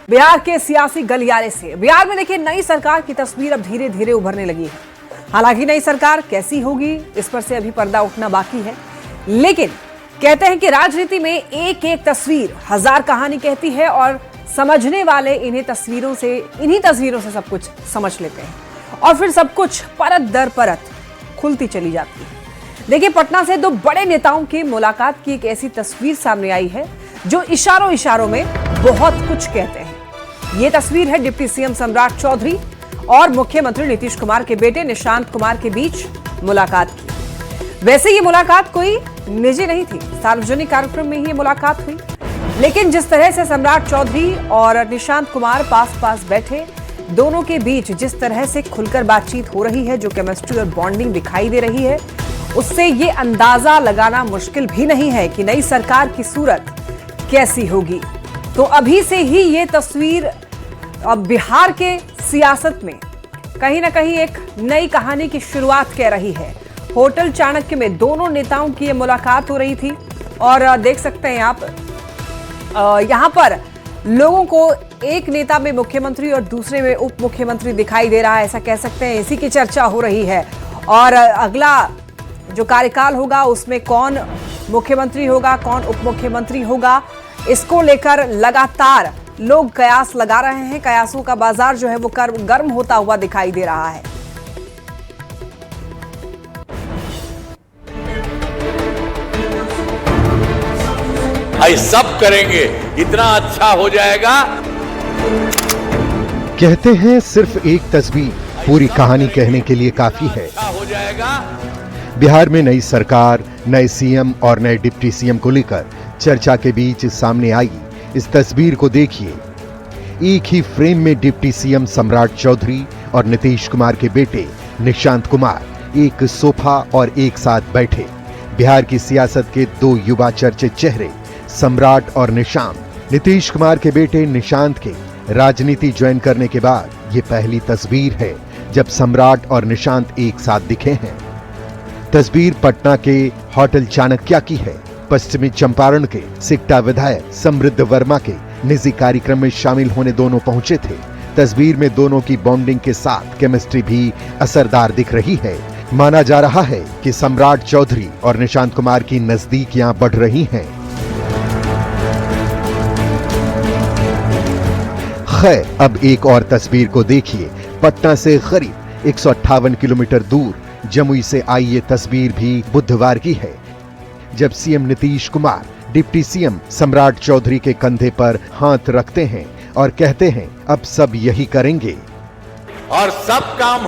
बिहार के सियासी गलियारे से। बिहार में देखिए नई सरकार की तस्वीर अब धीरे धीरे उभरने लगी है। हालांकि नई सरकार कैसी होगी इस पर से अभी पर्दा उठना बाकी है, लेकिन कहते हैं कि राजनीति में एक एक तस्वीर हजार कहानी कहती है और समझने वाले इन्हीं तस्वीरों से सब कुछ समझ लेते हैं और फिर सब कुछ परत दर परत खुलती चली जाती है। देखिए पटना से दो बड़े नेताओं की मुलाकात की एक ऐसी तस्वीर सामने आई है जो इशारों इशारों में बहुत कुछ कहते हैं। ये तस्वीर है डिप्टी सीएम सम्राट चौधरी और मुख्यमंत्री नीतीश कुमार के बेटे निशांत कुमार के बीच मुलाकात की। वैसे ये मुलाकात कोई निजी नहीं थी, सार्वजनिक कार्यक्रम में ही ये मुलाकात हुई, लेकिन जिस तरह से सम्राट चौधरी और निशांत कुमार पास पास बैठे, दोनों के बीच जिस तरह से खुलकर बातचीत हो रही है, जो केमिस्ट्री और बॉन्डिंग दिखाई दे रही है, उससे ये अंदाजा लगाना मुश्किल भी नहीं है कि नई सरकार की सूरत कैसी होगी। तो अभी से ही ये तस्वीर अब बिहार के सियासत में कहीं ना कहीं एक नई कहानी की शुरुआत कह रही है। होटल चाणक्य में दोनों नेताओं की ये मुलाकात हो रही थी और देख सकते हैं आप यहां पर लोगों को एक नेता में मुख्यमंत्री और दूसरे में उप मुख्यमंत्री दिखाई दे रहा है, ऐसा कह सकते हैं। इसी की चर्चा हो रही है और अगला जो कार्यकाल होगा उसमें कौन मुख्यमंत्री होगा, कौन उप मुख्यमंत्री होगा, इसको लेकर लगातार लोग कयास लगा रहे हैं। कयासों का बाजार जो है वो गर्म होता हुआ दिखाई दे रहा है। भाई सब करेंगे, इतना अच्छा हो जाएगा। कहते हैं सिर्फ एक तस्वीर पूरी कहानी कहने के लिए काफी है। अच्छा हो जाएगा। बिहार में नई सरकार, नए सीएम और नए डिप्टी सीएम को लेकर चर्चा के बीच सामने आई इस तस्वीर को देखिए। एक ही फ्रेम में डिप्टी सीएम सम्राट चौधरी और नीतीश कुमार के बेटे निशांत कुमार एक सोफा और एक साथ बैठे। बिहार की सियासत के दो युवा चर्चित चेहरे सम्राट और निशांत। नीतीश कुमार के बेटे निशांत के राजनीति ज्वाइन करने के बाद ये पहली तस्वीर है जब सम्राट और निशांत एक साथ दिखे हैं। तस्वीर पटना के होटल चाणक्य की है। पश्चिमी चंपारण के सिकटा विधायक समृद्ध वर्मा के निजी कार्यक्रम में शामिल होने दोनों पहुंचे थे। तस्वीर में दोनों की बॉन्डिंग के साथ केमिस्ट्री भी असरदार दिख रही है। माना जा रहा है कि सम्राट चौधरी और निशांत कुमार की नजदीकियां बढ़ रही हैं। खैर अब एक और तस्वीर को देखिए। पटना से करीब 158 किलोमीटर दूर जमुई से आई ये तस्वीर भी बुधवार की है, जब CM Nitish Kumar deputy CM सम्राट चौधरी के कंधे पर हाथ रखते हैं और कहते हैं अब सब यही करेंगे और सब काम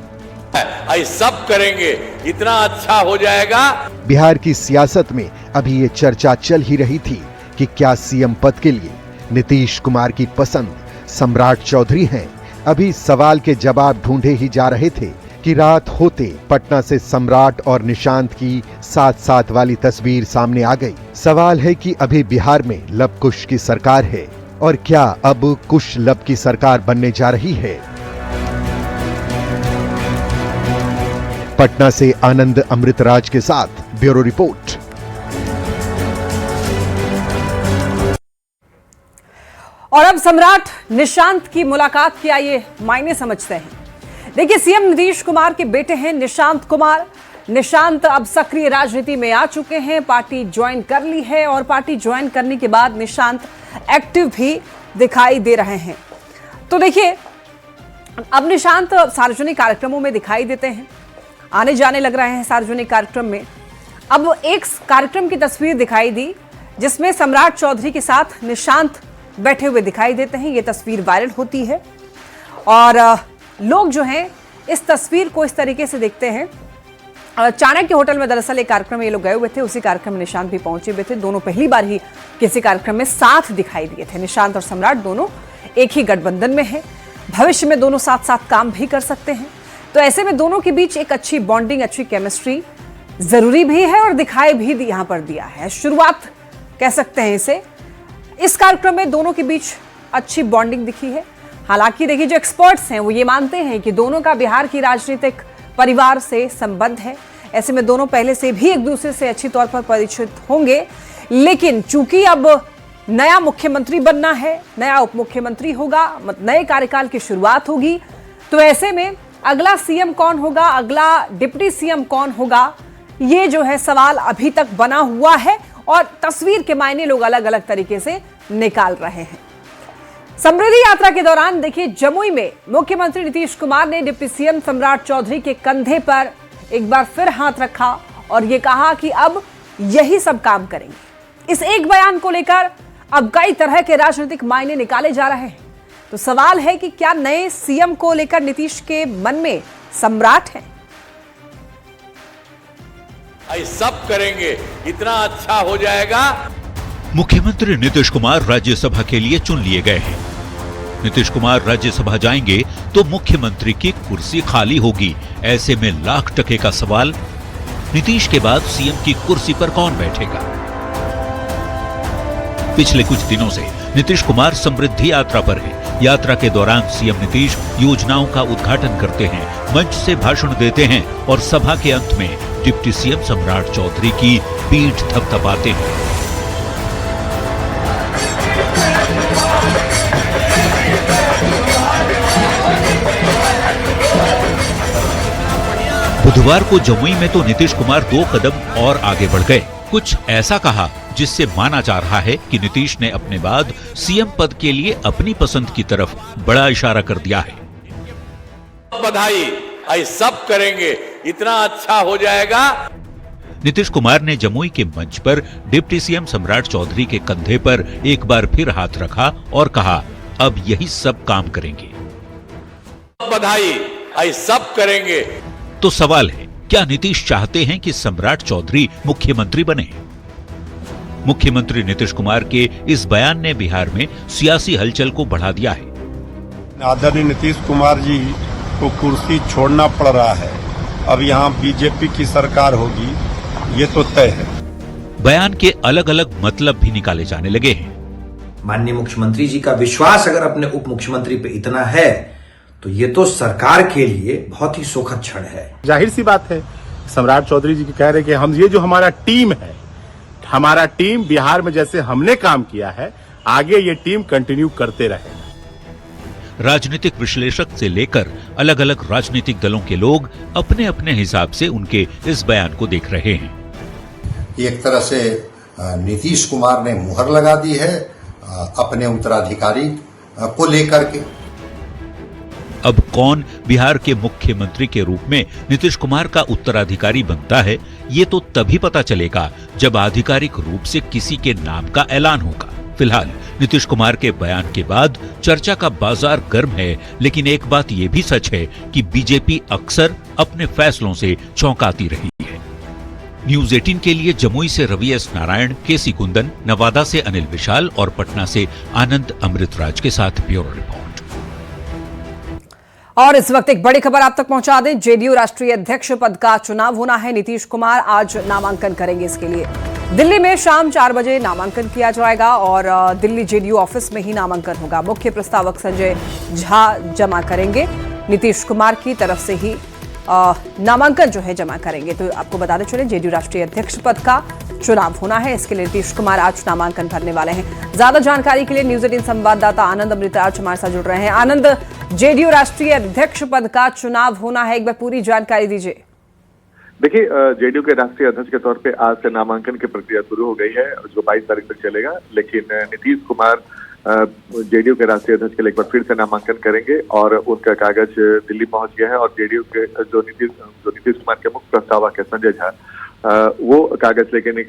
सब करेंगे, इतना अच्छा हो जाएगा। बिहार की सियासत में अभी ये चर्चा चल ही रही थी कि क्या सीएम पद के लिए नीतीश कुमार की पसंद सम्राट चौधरी हैं। अभी सवाल के जवाब ढूंढे ही जा रहे थे कि रात होते पटना से सम्राट और निशांत की साथ साथ वाली तस्वीर सामने आ गई। सवाल है कि अभी बिहार में लब कुश की सरकार है और क्या अब कुश लब की सरकार बनने जा रही है। पटना से आनंद अमृतराज के साथ ब्यूरो रिपोर्ट। और अब सम्राट निशांत की मुलाकात की आइए मायने समझते हैं। देखिए सीएम नीतीश कुमार के बेटे हैं निशांत कुमार। निशांत अब सक्रिय राजनीति में आ चुके हैं, पार्टी ज्वाइन कर ली है और पार्टी ज्वाइन करने के बाद निशांत एक्टिव भी दिखाई दे रहे हैं। तो देखिए अब निशांत सार्वजनिक कार्यक्रमों में दिखाई देते हैं, आने जाने लग रहे हैं सार्वजनिक कार्यक्रम में। अब एक कार्यक्रम की तस्वीर दिखाई दी जिसमें सम्राट चौधरी के साथ निशांत बैठे हुए दिखाई देते हैं। ये तस्वीर वायरल होती है और लोग जो हैं इस तस्वीर को इस तरीके से देखते हैं। चाणक्य होटल में दरअसल एक कार्यक्रम में ये लोग गए हुए थे, उसी कार्यक्रम में निशांत भी पहुंचे हुए थे। दोनों पहली बार ही किसी कार्यक्रम में साथ दिखाई दिए थे। निशांत और सम्राट दोनों एक ही गठबंधन में हैं, भविष्य में दोनों साथ साथ काम भी कर सकते हैं। तो ऐसे में दोनों के बीच एक अच्छी बॉन्डिंग, अच्छी केमिस्ट्री जरूरी भी है और दिखाई भी यहां पर दिया है। शुरुआत कह सकते हैं इसे। इस कार्यक्रम में दोनों के बीच अच्छी बॉन्डिंग दिखी है। हालांकि देखिए जो एक्सपर्ट्स हैं वो ये मानते हैं कि दोनों का बिहार की राजनीतिक परिवार से संबंध है। ऐसे में दोनों पहले से भी एक दूसरे से अच्छी तौर पर परिचित होंगे, लेकिन चूंकि अब नया मुख्यमंत्री बनना है, नया उप मुख्यमंत्री होगा, नए कार्यकाल की शुरुआत होगी। तो ऐसे में अगला सीएम कौन होगा, अगला डिप्टी सीएम कौन होगा, ये जो है सवाल अभी तक बना हुआ है और तस्वीर के मायने लोग अलग अलग तरीके से निकाल रहे हैं। समृद्धि यात्रा के दौरान देखिए जमुई में मुख्यमंत्री नीतीश कुमार ने डिप्टी सीएम सम्राट चौधरी के कंधे पर एक बार फिर हाथ रखा और यह कहा कि अब यही सब काम करेंगे। इस एक बयान को लेकर अब कई तरह के राजनीतिक मायने निकाले जा रहे हैं। तो सवाल है कि क्या नए सीएम को लेकर नीतीश के मन में सम्राट है? सब करेंगे, इतना अच्छा हो जाएगा। मुख्यमंत्री नीतीश कुमार राज्यसभा के लिए चुन लिए गए हैं। नीतीश कुमार राज्यसभा जाएंगे तो मुख्यमंत्री की कुर्सी खाली होगी। ऐसे में लाख टके का सवाल, नीतीश के बाद सीएम की कुर्सी पर कौन बैठेगा? पिछले कुछ दिनों से नीतीश कुमार समृद्धि यात्रा पर है। यात्रा के दौरान सीएम नीतीश योजनाओं का उद्घाटन करते हैं, मंच से भाषण देते हैं और सभा के अंत में डिप्टी सीएम सम्राट चौधरी की पीठ थपथपाते हैं। बुधवार को जमुई में तो नीतीश कुमार 2 कदम और आगे बढ़ गए। कुछ ऐसा कहा जिससे माना जा रहा है कि नीतीश ने अपने बाद सीएम पद के लिए अपनी पसंद की तरफ बड़ा इशारा कर दिया है। बधाई, सब करेंगे, इतना अच्छा हो जाएगा। नीतीश कुमार ने जमुई के मंच पर डिप्टी सीएम सम्राट चौधरी के कंधे पर एक बार फिर हाथ रखा और कहा, अब यही सब काम करेंगे। बधाई, सब करेंगे। तो सवाल है, क्या नीतीश चाहते हैं कि सम्राट चौधरी मुख्यमंत्री बने? मुख्यमंत्री नीतीश कुमार के इस बयान ने बिहार में सियासी हलचल को बढ़ा दिया है। आदरणीय नीतीश कुमार जी को कुर्सी छोड़ना पड़ रहा है। अब यहाँ बीजेपी की सरकार होगी, ये तो तय है। बयान के अलग अलग मतलब भी निकाले जाने लगे हैं। माननीय मुख्यमंत्री जी का विश्वास अगर अपने उप मुख्यमंत्री पे इतना है तो ये तो सरकार के लिए बहुत ही सुखद क्षण है। जाहिर सी बात है, सम्राट चौधरी जी कह रहे कि हम ये जो हमारा टीम है, हमारा टीम बिहार में जैसे हमने काम किया है, आगे ये टीम कंटिन्यू करते रहेगा। राजनीतिक विश्लेषक से लेकर अलग अलग राजनीतिक दलों के लोग अपने अपने हिसाब से उनके इस बयान को देख रहे हैं। एक तरह से नीतीश कुमार ने मुहर लगा दी है अपने उत्तराधिकारी को लेकर के। अब कौन बिहार के मुख्यमंत्री के रूप में नीतीश कुमार का उत्तराधिकारी बनता है, ये तो तभी पता चलेगा जब आधिकारिक रूप से किसी के नाम का ऐलान होगा। फिलहाल नीतीश कुमार के बयान के बाद चर्चा का बाजार गर्म है, लेकिन एक बात ये भी सच है कि बीजेपी अक्सर अपने फैसलों से चौंकाती रही है। न्यूज 18 के लिए जमुई से रवि एस नारायण, केसी कुंदन, नवादा से अनिल विशाल और पटना से आनंद अमृतराज के साथ ब्यूरो रिपोर्ट। और इस वक्त एक बड़ी खबर आप तक पहुंचा दें, जेडीयू राष्ट्रीय अध्यक्ष पद का चुनाव होना है। नीतीश कुमार आज नामांकन करेंगे। इसके लिए दिल्ली में शाम 4 बजे नामांकन किया जाएगा और दिल्ली जेडीयू ऑफिस में ही नामांकन होगा। मुख्य प्रस्तावक संजय झा जमा करेंगे, नीतीश कुमार की तरफ से ही नामांकन जो है जमा करेंगे। तो आपको बताते चले, जेडीयू राष्ट्रीय अध्यक्ष पद का चुनाव होना है। इसके लिए नीतीश कुमार आज नामांकन भरने वाले हैं। ज्यादा जानकारी के लिए न्यूज 18 संवाददाता आनंद अमृतराज हमारे साथ जुड़ रहे हैं। आनंद, जेडीयू राष्ट्रीय अध्यक्ष पद का चुनाव होना है, एक बार पूरी जानकारी दीजिए। देखिए, जेडीयू के राष्ट्रीय अध्यक्ष के तौर पे आज से नामांकन की प्रक्रिया शुरू हो गई है, जो 22 तारीख तक चलेगा। लेकिन नीतीश कुमार जेडीयू के राष्ट्रीय अध्यक्ष के लिए एक बार फिर से नामांकन करेंगे और उनका कागज दिल्ली पहुंच गया है। और जेडीयू के जो नीतीश कुमार के मुख्य प्रस्तावक है संजय झा, वो कागज लेके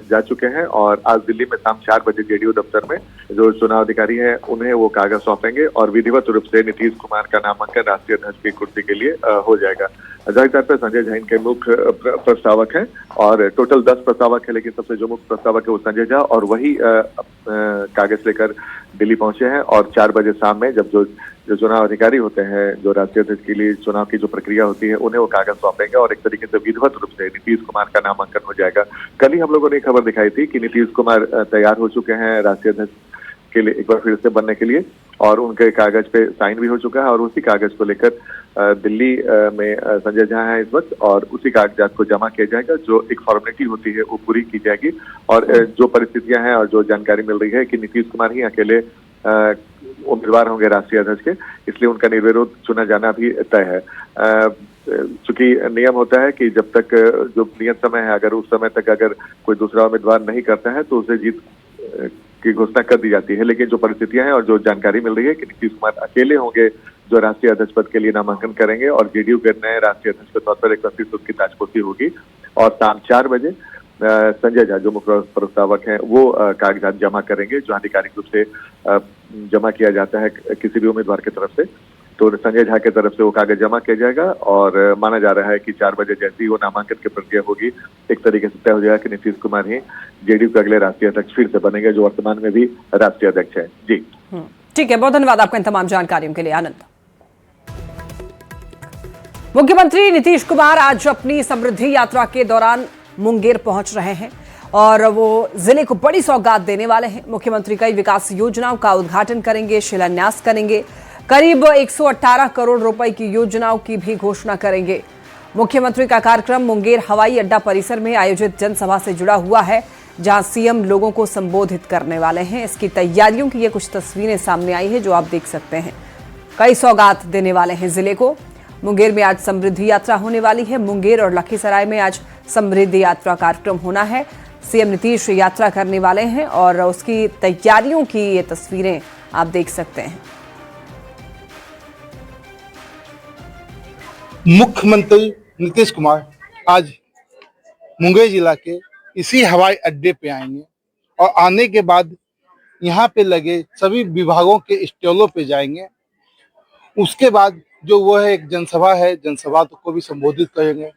जा चुके हैं और आज दिल्ली में शाम 4 बजे जेडीयू दफ्तर में जो चुनाव अधिकारी हैं उन्हें वो कागज सौंपेंगे और विधिवत रूप से नीतीश कुमार का नामांकन राष्ट्रीय अध्यक्ष की कुर्सी के लिए हो जाएगा। जाहिर तौर पर संजय झा इनके मुख्य प्रस्तावक हैं और टोटल 10 प्रस्तावक है, लेकिन सबसे जो मुख्य प्रस्तावक है वो संजय झा, और वही कागज लेकर दिल्ली पहुंचे हैं। और 4 बजे शाम में जब जो चुनाव अधिकारी होते हैं, जो राष्ट्रीय अध्यक्ष के लिए चुनाव की जो प्रक्रिया होती है, उन्हें वो कागज सौंपेंगे और एक तरीके से विधिवत रूप से नीतीश कुमार का नामांकन हो जाएगा। कल ही हम लोगों ने खबर दिखाई थी कि नीतीश कुमार तैयार हो चुके हैं राष्ट्रीय अध्यक्ष के लिए एक बार फिर से बनने के लिए, और उनके कागज पे साइन भी हो चुका है और उसी कागज को लेकर दिल्ली में संजय झा है इस वक्त, और उसी कागजात को जमा किया जाएगा। जो एक फॉर्मेलिटी होती है वो पूरी की जाएगी, और जो परिस्थितियां हैं और जो जानकारी मिल रही है कि नीतीश कुमार ही अकेले उम्मीदवार होंगे राष्ट्रीय अध्यक्ष के, इसलिए उनका निर्विरोध चुना जाना भी तय है। चूंकि नियम होता है कि जब तक जो नियत समय है, अगर उस समय तक अगर कोई दूसरा उम्मीदवार नहीं करता है तो उसे जीत की घोषणा कर दी जाती है। लेकिन जो परिस्थितियां हैं और जो जानकारी मिल रही है कि नीतीश कुमार अकेले होंगे जो राष्ट्रीय अध्यक्ष पद के लिए नामांकन करेंगे, और जेडीयू के नए राष्ट्रीय अध्यक्ष के तौर पर एक बार फिर से उसकी ताजपोशी होगी, और शाम 4 बजे संजय झा जो मुख्य प्रस्तावक हैं वो कागजात जमा करेंगे, जो आधिकारिक रूप से जमा किया जाता है किसी भी उम्मीदवार की तरफ से। तो संजय झा की तरफ से वो कागज जमा किया जाएगा, और माना जा रहा है कि 4 बजे जैसे ही वो नामांकन की प्रक्रिया होगी, एक तरीके से तय हो जाएगा कि नीतीश कुमार ही जेडीयू के अगले राष्ट्रीय अध्यक्ष फिर से बनेंगे, जो वर्तमान में भी राष्ट्रीय अध्यक्ष है। जी ठीक है, बहुत धन्यवाद आपका इन तमाम जानकारियों के लिए आनंद। मुख्यमंत्री नीतीश कुमार आज अपनी समृद्धि यात्रा के दौरान मुंगेर पहुंच रहे हैं और वो जिले को बड़ी सौगात देने वाले हैं। मुख्यमंत्री कई विकास योजनाओं का उद्घाटन करेंगे, शिलान्यास करेंगे, करीब 118 करोड़ रुपए की योजनाओं की भी घोषणा करेंगे। मुख्यमंत्री का कार्यक्रम मुंगेर हवाई अड्डा परिसर में आयोजित जनसभा से जुड़ा हुआ है, जहां सीएम लोगों को संबोधित करने वाले हैं। इसकी तैयारियों की ये कुछ तस्वीरें सामने आई है जो आप देख सकते हैं। कई सौगात देने वाले हैं जिले को। मुंगेर में आज समृद्धि यात्रा होने वाली है। मुंगेर और लखीसराय में आज समृद्धि यात्रा कार्यक्रम होना है। सीएम नीतीश यात्रा करने वाले हैं और उसकी तैयारियों की ये तस्वीरें आप देख सकते हैं। मुख्यमंत्री नीतीश कुमार आज मुंगेर जिला के इसी हवाई अड्डे पे आएंगे और आने के बाद यहाँ पे लगे सभी विभागों के स्टॉलों पे जाएंगे। उसके बाद जो वो है एक जनसभा है, जनसभा को भी संबोधित करेंगे।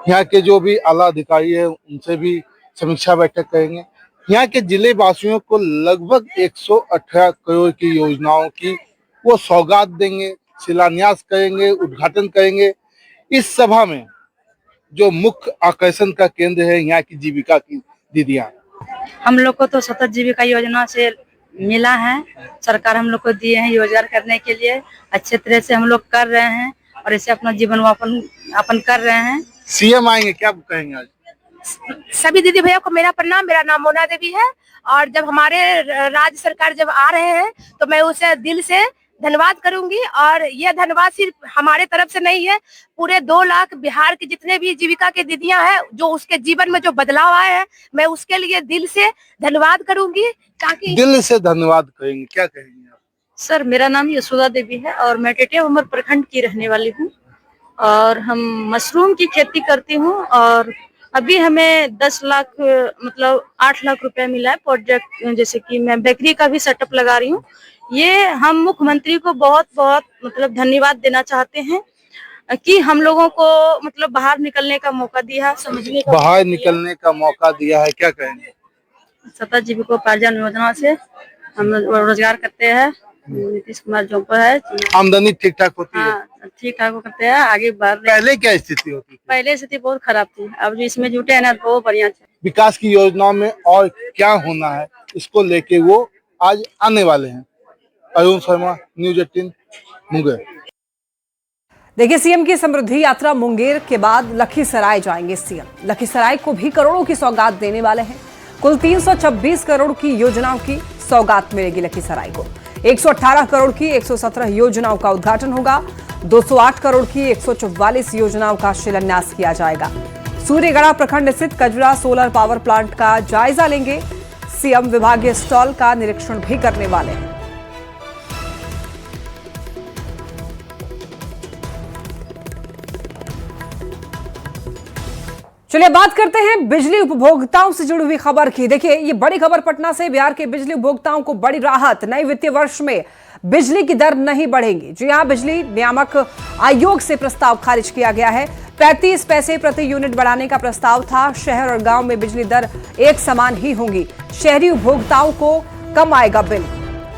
यहाँ के जो भी आला अधिकारी है उनसे भी समीक्षा बैठक करेंगे। यहाँ के जिले वासियों को लगभग 118 करोड़ की योजनाओं की वो सौगात देंगे, शिलान्यास करेंगे, उद्घाटन करेंगे। इस सभा में जो मुख्य आकर्षण का केंद्र है यहाँ की जीविका की दीदियां। हम लोग को तो सतत जीविका योजना से मिला है, सरकार हम लोग को दिए हैं रोजगार करने के लिए। अच्छे तरह से हम लोग कर रहे हैं और इसे अपना जीवन यापन कर रहे हैं। सीएम आएंगे, क्या कहेंगे आज? सभी दीदी भैया को मेरा प्रणाम। मेरा नाम मोना देवी है और जब हमारे राज्य सरकार जब आ रहे हैं तो मैं उसे दिल से धन्यवाद करूंगी। और यह धन्यवाद सिर्फ हमारे तरफ से नहीं है, पूरे 2 लाख बिहार के जितने भी जीविका के दीदियां हैं जो उसके जीवन में जो बदलाव आए हैं, मैं उसके लिए दिल से धन्यवाद करूंगी। ताकि दिल से धन्यवाद कहेंगे, क्या कहेंगे आप? सर, मेरा नाम यशोदा देवी है और मैं टेटिया उमर प्रखंड की रहने वाली हूँ और हम मशरूम की खेती करती हूँ। और अभी हमें 10 लाख मतलब 8 लाख रुपया मिला है प्रोजेक्ट, जैसे कि मैं बेकरी का भी सेटअप लगा रही हूँ। ये हम मुख्यमंत्री को बहुत बहुत मतलब धन्यवाद देना चाहते हैं कि हम लोगों को मतलब बाहर निकलने का मौका दिया, समझने का बाहर निकलने का मौका दिया है, क्या कहेंगे? सतत जीविकोपार्जन योजना से हम रोजगार करते हैं। नीतीश कुमार जो पर है, आमदनी ठीक ठाक होती है? ठीक ठाक करते हैं, आगे बढ़ रहे। पहले क्या स्थिति होती थी? पहले स्थिति बहुत खराब थी, अब जो इसमें जुटे हैं ना तो बढ़िया थे। विकास की योजनाओं में और क्या होना है इसको लेके वो आज आने वाले हैं। अरुण शर्मा, न्यूज 18 मुंगेर। देखिए, सीएम की समृद्धि यात्रा मुंगेर के बाद लखीसराय जाएंगे सीएम। लखीसराय को भी करोड़ों की सौगात देने वाले हैं। कुल 326 करोड़ की योजनाओं की सौगात मिलेगी लखीसराय को। 118 करोड़ की 117 योजनाओं का उद्घाटन होगा। 208 करोड़ की 144 योजनाओं का शिलान्यास किया जाएगा। सूर्यगढ़ा प्रखंड स्थित कजरा सोलर पावर प्लांट का जायजा लेंगे सीएम। विभागीय स्टॉल का निरीक्षण भी करने वाले हैं। चलिए बात करते हैं बिजली उपभोक्ताओं से जुड़ी हुई खबर की। देखिए, ये बड़ी खबर पटना से। बिहार के बिजली उपभोक्ताओं को बड़ी राहत। नए वित्तीय वर्ष में बिजली की दर नहीं बढ़ेंगी। जी हां, बिजली नियामक आयोग से प्रस्ताव खारिज किया गया है। 35 पैसे प्रति यूनिट बढ़ाने का प्रस्ताव था। शहर और गांव में बिजली दर एक समान ही होंगी। शहरी उपभोक्ताओं को कम आएगा बिल।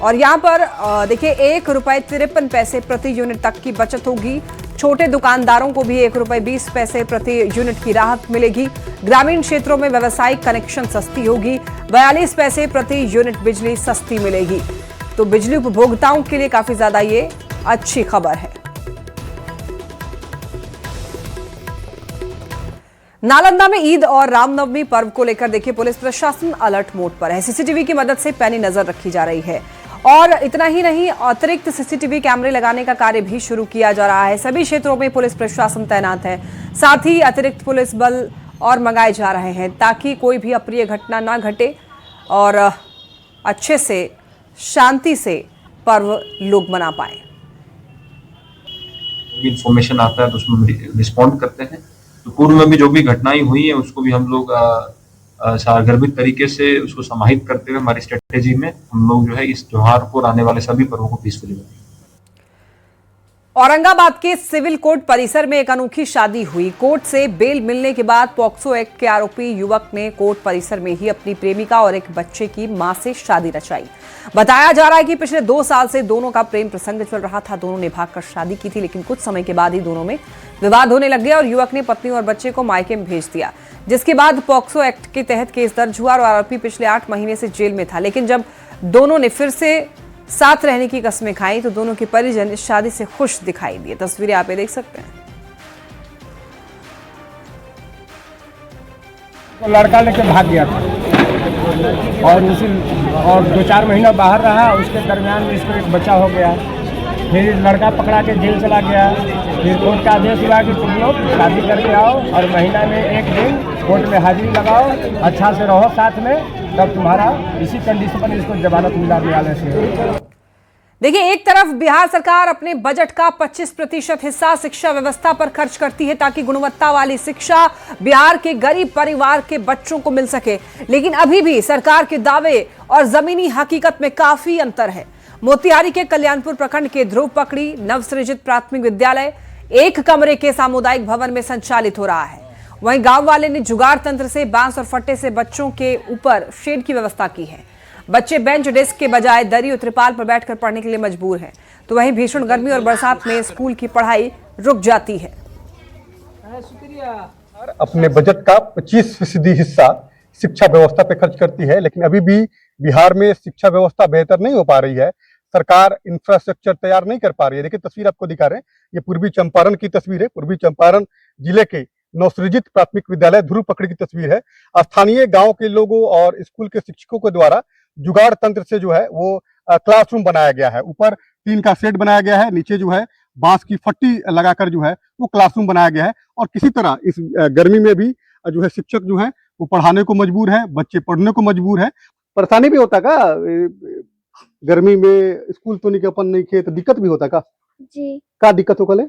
और यहां पर देखिए, ₹1.53 प्रति यूनिट तक की बचत होगी। छोटे दुकानदारों को भी ₹1.20 प्रति यूनिट की राहत मिलेगी। ग्रामीण क्षेत्रों में व्यावसायिक कनेक्शन सस्ती होगी। 42 पैसे प्रति यूनिट बिजली सस्ती मिलेगी। तो बिजली उपभोक्ताओं के लिए काफी ज्यादा ये अच्छी खबर है। नालंदा में ईद और रामनवमी पर्व को लेकर देखिए पुलिस प्रशासन अलर्ट मोड पर है। सीसीटीवी की मदद से पैनी नजर रखी जा रही है और इतना ही नहीं, अतिरिक्त सीसीटीवी कैमरे लगाने का कार्य भी शुरू किया जा रहा है। सभी क्षेत्रों में पुलिस प्रशासन तैनात है। साथ ही अतिरिक्त पुलिस बल और मंगाए जा रहे हैं ताकि कोई भी अप्रिय घटना ना घटे और अच्छे से शांति से पर्व लोग मना पाए। इंफॉर्मेशन आता है तो उसमें रिस्पॉन्ड करते हैं। तो पूर्व में भी जो भी घटनाएं हुई है उसको भी हम लोग सारगर्भित तरीके से उसको समाहित करते हुए हमारी स्ट्रेटेजी में हम लोग जो है इस त्योहार को और आने वाले सभी पर्वों को पीसफुली बनाएंगे। औरंगाबाद के सिविल कोर्ट परिसर में एक अनोखी शादी हुई। कोर्ट से बेल मिलने के बाद पॉक्सो एक्ट के आरोपी युवक ने कोर्ट परिसर में ही अपनी प्रेमिका और एक बच्चे की मां से शादी रचाई। बताया जा रहा है कि पिछले 2 साल से दोनों का प्रेम प्रसंग चल रहा था। दोनों ने भागकर शादी की थी, लेकिन कुछ समय के बाद ही दोनों में विवाद होने लग गया और युवक ने पत्नी और बच्चे को मायके में भेज दिया, जिसके बाद पॉक्सो एक्ट के तहत केस दर्ज हुआ और आरोपी पिछले 8 महीने से जेल में था। लेकिन जब दोनों ने फिर से साथ रहने की कस्में खाई तो दोनों के परिजन इस शादी से खुश दिखाई दिए। तस्वीरें आप ये देख सकते हैं। तो लड़का लेके भाग गया था और 2-4 महीना बाहर रहा। उसके दरमियान में इसको एक बच्चा हो गया। फिर लड़का पकड़ा के जेल चला गया। फिर कोर्ट का आदेश हुआ कि तुम लोग शादी करके आओ और महीना में 1 दिन कोर्ट में हाजिरी लगाओ, अच्छा से रहो साथ में, तब तुम्हारा इसी कंडीशन पर इसको जमानत मिला न्यायालय से। देखिए, एक तरफ बिहार सरकार अपने बजट का 25% हिस्सा शिक्षा व्यवस्था पर खर्च करती है ताकि गुणवत्ता वाली शिक्षा बिहार के गरीब परिवार के बच्चों को मिल सके, लेकिन अभी भी सरकार के दावे और जमीनी हकीकत में काफी अंतर है। मोतिहारी के कल्याणपुर प्रखंड के ध्रुव पकड़ी नवसृजित प्राथमिक विद्यालय 1 कमरे के सामुदायिक भवन में संचालित हो रहा है। वहीं गांव वाले ने जुगाड़ तंत्र से बांस और फट्टे से बच्चों के ऊपर शेड की व्यवस्था की है। बच्चे बेंच डेस्क के बजाय दरी और त्रिपाल पर बैठकर पढ़ने के लिए मजबूर हैं। तो वहीं भीषण गर्मी और बरसात में स्कूल की पढ़ाई रुक जाती है। अपने बजट का 25% हिस्सा शिक्षा व्यवस्था पे खर्च करती है, लेकिन अभी भी बिहार में शिक्षा व्यवस्था बेहतर नहीं हो पा रही है। सरकार इंफ्रास्ट्रक्चर तैयार नहीं कर पा रही है। देखिए, तस्वीर आपको दिखा रहे हैं, ये पूर्वी चंपारण की तस्वीर है। पूर्वी चंपारण जिले के नवसृजित प्राथमिक विद्यालय ध्रुव पकड़ी की तस्वीर है। स्थानीय गांव के लोगों और स्कूल के शिक्षकों के द्वारा जुगाड़ तंत्र से जो है वो क्लासरूम बनाया गया है। ऊपर टीन का शेड बनाया गया है, नीचे जो है बांस की फट्टी लगाकर जो है वो क्लासरूम बनाया गया है। और किसी तरह इस गर्मी में भी जो है शिक्षक जो है वो पढ़ाने को मजबूर है, बच्चे पढ़ने को मजबूर है। परेशानी भी होता का गर्मी में स्कूल तो नहीं अपन नहीं किए तो दिक्कत भी होता का जी। क्या दिक्कत हो कल?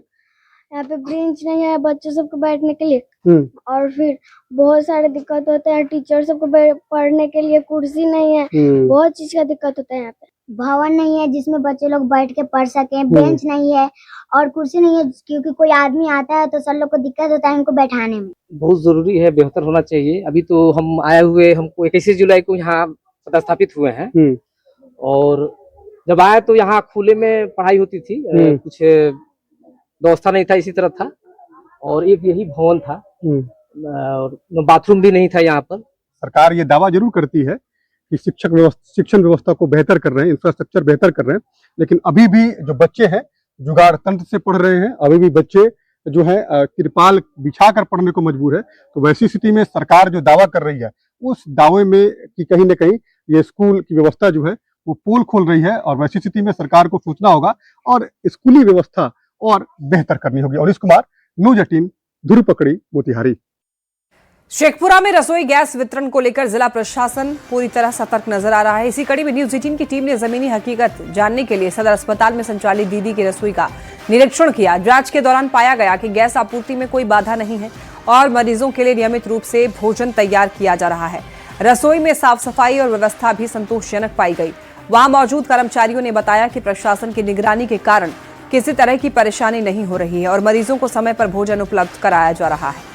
यहाँ पे बेंच नहीं है बच्चों सबको बैठने के लिए और फिर बहुत सारे दिक्कत होते हैं। टीचर सबको पढ़ने के लिए कुर्सी नहीं है, बहुत चीज का दिक्कत होता है। यहाँ पे भवन नहीं है जिसमें बच्चे लोग बैठ के पढ़ सकें, बेंच नहीं है और कुर्सी नहीं है, क्योंकि कोई आदमी आता है तो सर लोग को दिक्कत होता है उनको बैठाने में। बहुत जरूरी है, बेहतर होना चाहिए। अभी तो हम आए हुए, हमको 21 जुलाई को यहाँ पदस्थापित हुए हैं और जब आए तो यहाँ खुले में पढ़ाई होती थी। कुछ व्यवस्था नहीं था, इसी तरह था और एक यही भवन था और बाथरूम भी नहीं था यहाँ पर। सरकार ये दावा जरूर करती है कि शिक्षण व्यवस्था को बेहतर कर रहे हैं, इंफ्रास्ट्रक्चर बेहतर कर रहे हैं, लेकिन अभी भी जो बच्चे हैं जुगाड़ तंत्र से पढ़ रहे हैं। अभी भी बच्चे जो है तिरपाल बिछाकर पढ़ने को मजबूर है। तो वैसी स्थिति में सरकार जो दावा कर रही है उस दावे में कि कहीं न कहीं ये स्कूल की व्यवस्था जो है वो पोल खोल रही है और वैसी स्थिति में सरकार को सोचना होगा और स्कूली व्यवस्था और बेहतर करनी होगी। अनिश कुमार, न्यूज 18, ध्रुव पकड़ी, मोतिहारी। शेखपुरा में रसोई गैस वितरण को लेकर जिला प्रशासन पूरी तरह सतर्क नजर आ रहा है। इसी कड़ी में न्यूज 18 की टीम ने जमीनी हकीकत जानने के लिए सदर अस्पताल में संचालित दीदी की रसोई का निरीक्षण किया। जांच के दौरान पाया गया कि गैस आपूर्ति में कोई बाधा नहीं है और मरीजों के लिए नियमित रूप से भोजन तैयार किया जा रहा है। रसोई में साफ सफाई और व्यवस्था भी संतोषजनक पाई गई। वहां मौजूद कर्मचारियों ने बताया कि प्रशासन की निगरानी के कारण किसी तरह की परेशानी नहीं हो रही है और मरीजों को समय पर भोजन उपलब्ध कराया जा रहा है।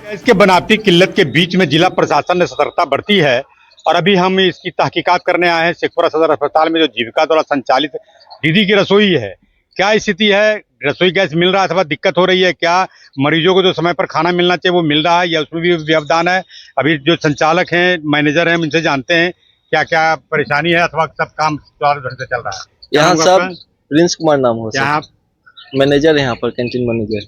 इसके बनावटी किल्लत के बीच में जिला प्रशासन ने सतर्कता बरती है और अभी हम इसकी तहकीकात करने आए हैं। शेखपुरा सदर अस्पताल में जो जीविका द्वारा संचालित दीदी की रसोई है, क्या स्थिति है? रसोई गैस मिल रहा है अथवा दिक्कत हो रही है क्या? मरीजों को जो समय पर खाना मिलना चाहिए वो मिल रहा है या उसमें भी व्यवधान है? अभी जो संचालक हैं, मैनेजर हैं, उनसे जानते हैं क्या क्या परेशानी है अथवा सब काम सुचारू ढंग से चल रहा है? यहाँ सब प्रिंस कुमार नाम हो यहाँ मैनेजर है, यहाँ पर कैंटीन मैनेजर।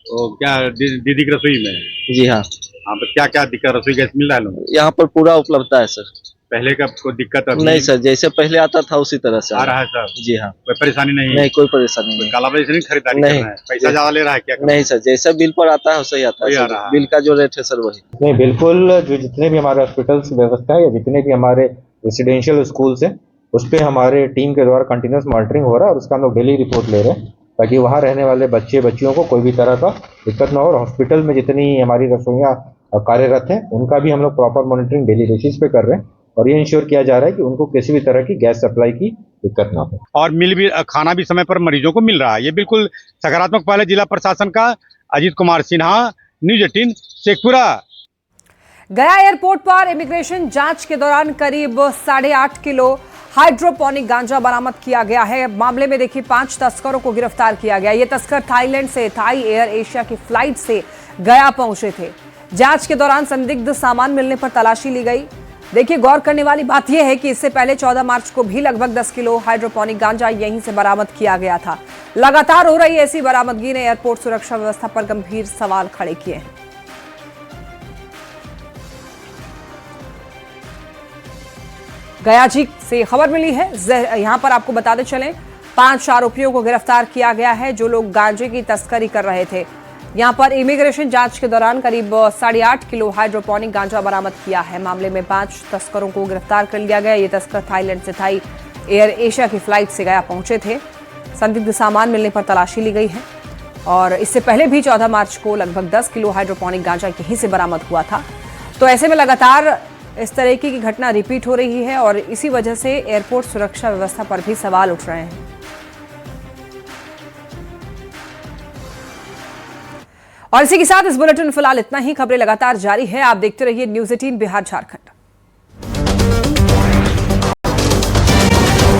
तो क्या दीदी की रसोई में? जी हाँ। हाँ, तो क्या क्या दिक्कत? रसोई गैस मिल रहा है लोगों? यहाँ पर पूरा उपलब्धता है सर। पहले का कोई दिक्कत अभी? नहीं सर, जैसे पहले आता था उसी तरह से आ रहा है सर। जी हाँ, कोई परेशानी नहीं है? नहीं कोई परेशानी नहीं। कालाबाजारी से नहीं खरीदारी नहीं। कर रहा है? पैसा ज्यादा ले रहा है क्या? नहीं सर, जैसे बिल पर आता है वैसे ही आता है। बिल का जो रेट है सर वही। नहीं, बिल्कुल जो जितने भी हमारे हॉस्पिटल्स व्यवस्था है या जितने भी हमारे रेसिडेंशियल स्कूल्स हैं उस पर हमारे टीम के द्वारा कंटिन्यूस मॉनिटरिंग हो रहा है और उसका हम लोग डेली रिपोर्ट ले रहे हैं ताकि वहाँ रहने वाले बच्चियों को कोई भी तरह का दिक्कत ना हो। और हॉस्पिटल में जितनी हमारी रसोइयाँ कार्यरत हैं उनका भी हम लोग प्रॉपर मॉनिटरिंग डेली बेसिस पे कर रहे हैं और ये इंश्योर किया जा रहा है कि उनको किसी भी तरह की गैस सप्लाई की दिक्कत ना हो। और खाना भी समय पर मरीजों को मिल रहा है, ये बिल्कुल सकारात्मक पहल है जिला प्रशासन का। अजीत कुमार सिन्हा, न्यूज 18 शेखपुरा। गया एयरपोर्ट पर इमिग्रेशन जांच के दौरान करीब 8.5 किलो हाइड्रोपोनिक गांजा बरामद किया गया है। मामले में देखिए 5 तस्करों को गिरफ्तार किया गया। ये तस्कर थाईलैंड से थाई एयर एशिया की फ्लाइट से गया पहुंचे थे। जांच के दौरान संदिग्ध सामान मिलने पर तलाशी ली गई। देखिए, गौर करने वाली बात यह है कि इससे पहले 14 मार्च को भी लगभग 10 किलो हाइड्रोपोनिक गांजा यहीं से बरामद किया गया था। लगातार हो रही ऐसी बरामदगी ने एयरपोर्ट सुरक्षा व्यवस्था पर गंभीर सवाल खड़े किए हैं। गया जी से खबर मिली है, यहां पर आपको बताते चलें 5 आरोपियों को गिरफ्तार किया गया है जो लोग गांजे की तस्करी कर रहे थे। यहां पर इमिग्रेशन जांच के दौरान करीब 8.5 किलो हाइड्रोपोनिक गांजा बरामद किया है। मामले में 5 तस्करों को गिरफ्तार कर लिया गया। ये तस्कर थाईलैंड से थाई एयर एशिया की फ्लाइट से गया पहुंचे थे। संदिग्ध सामान मिलने पर तलाशी ली गई है और इससे पहले भी 14 मार्च को लगभग 10 किलो हाइड्रोपोनिक गांजा यहीं से बरामद हुआ था। तो ऐसे में लगातार इस तरह की घटना रिपीट हो रही है और इसी वजह से एयरपोर्ट सुरक्षा व्यवस्था पर भी सवाल उठ रहे हैं। और इसी के साथ इस बुलेटिन में फिलहाल इतना ही। खबरें लगातार जारी है, आप देखते रहिए न्यूज़ 18 बिहार झारखंड।